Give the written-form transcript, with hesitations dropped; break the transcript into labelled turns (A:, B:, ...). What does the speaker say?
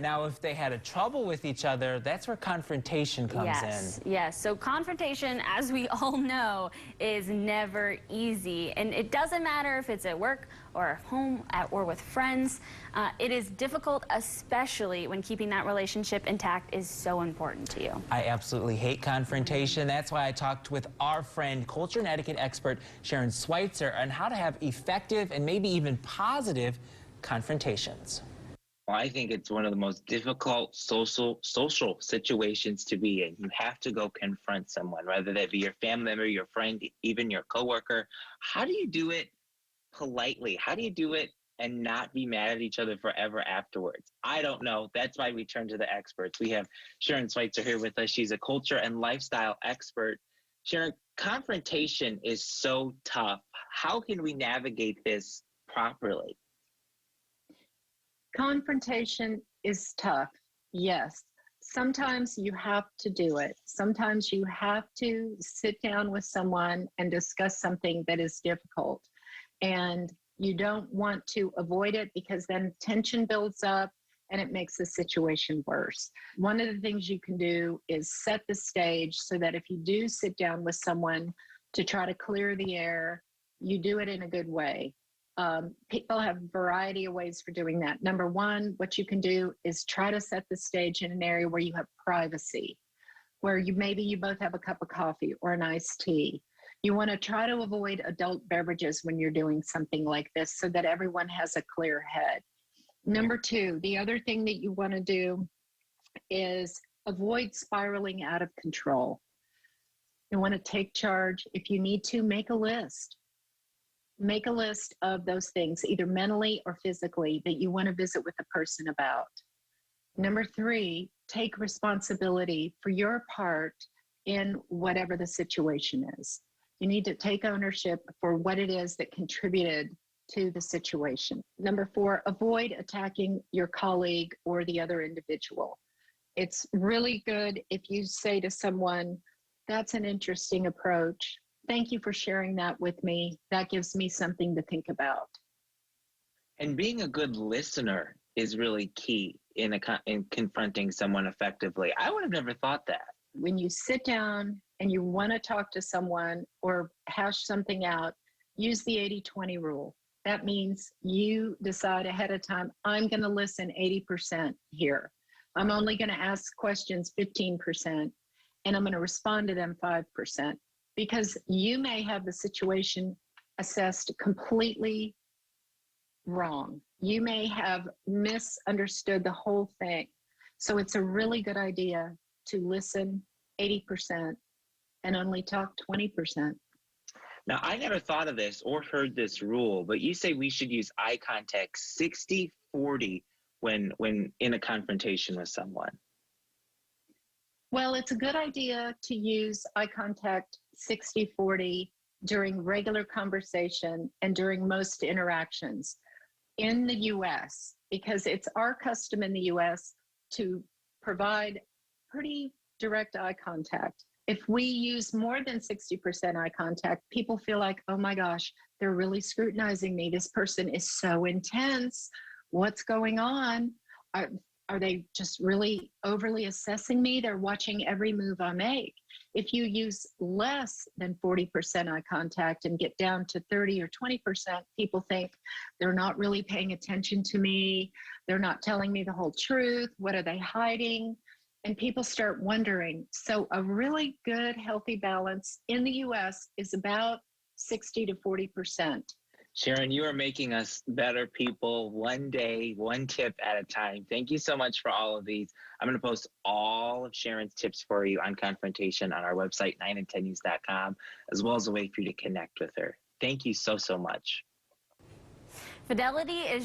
A: Now, if they had a trouble with each other, that's where confrontation comes in.
B: Yes. So confrontation, as we all know, is never easy. And it doesn't matter if it's at work or at home or with friends. It is difficult, especially when keeping that relationship intact is so important to you.
A: I absolutely hate confrontation. That's why I talked with our friend, culture and etiquette expert Sharon Schweitzer, on how to have effective and maybe even positive confrontations.
C: Well, I think it's one of the most difficult social situations to be in. You have to go confront someone, whether that be your family member, your friend, even your coworker. How do you do it politely? How do you do it and not be mad at each other forever afterwards? I don't know. That's why we turn to the experts. We have Sharon Schweitzer here with us. She's a culture and lifestyle expert. Sharon, confrontation is so tough. How can we navigate this properly?
D: Confrontation is tough, yes. Sometimes you have to do it. Sometimes you have to sit down with someone and discuss something that is difficult. And you don't want to avoid it because then tension builds up and it makes the situation worse. One of the things you can do is set the stage so that if you do sit down with someone to try to clear the air, you do it in a good way. People have a variety of ways for doing that. Number one, what you can do is try to set the stage in an area where you have privacy, where maybe you both have a cup of coffee or an iced tea. You want to try to avoid adult beverages when you're doing something like this so that everyone has a clear head. Number two, the other thing that you want to do is avoid spiraling out of control. You want to take charge. If you need to, make a list. Make a list of those things, either mentally or physically, that you want to visit with the person about. Number three, take responsibility for your part in whatever the situation is. You need to take ownership for what it is that contributed to the situation. Number four, avoid attacking your colleague or the other individual. It's really good if you say to someone, "That's an interesting approach. Thank you for sharing that with me. That gives me something to think about."
C: And being a good listener is really key in confronting someone effectively. I would have never thought that.
D: When you sit down and you want to talk to someone or hash something out, use the 80-20 rule. That means you decide ahead of time, I'm going to listen 80% here. I'm only going to ask questions 15%, and I'm going to respond to them 5%. Because you may have the situation assessed completely wrong. You may have misunderstood the whole thing. So it's a really good idea to listen 80% and only talk 20%.
C: Now, I never thought of this or heard this rule, but you say we should use eye contact 60-40 when in a confrontation with someone.
D: Well, it's a good idea to use eye contact 60-40 during regular conversation and during most interactions in the U.S., because it's our custom in the U.S. to provide pretty direct eye contact. If we use more than 60% eye contact, people feel like, oh my gosh, they're really scrutinizing me. This person is so intense. What's going on? Are they just really overly assessing me? They're watching every move I make. If you use less than 40% eye contact and get down to 30 or 20%, people think they're not really paying attention to me. They're not telling me the whole truth. What are they hiding? And people start wondering. So a really good, healthy balance in the U.S. is about 60 to 40%.
C: Sharon, you are making us better people one day, one tip at a time. Thank you so much for all of these. I'm going to post all of Sharon's tips for you on confrontation on our website, 9and10news.com, as well as a way for you to connect with her. Thank you so, so much.
B: Fidelity is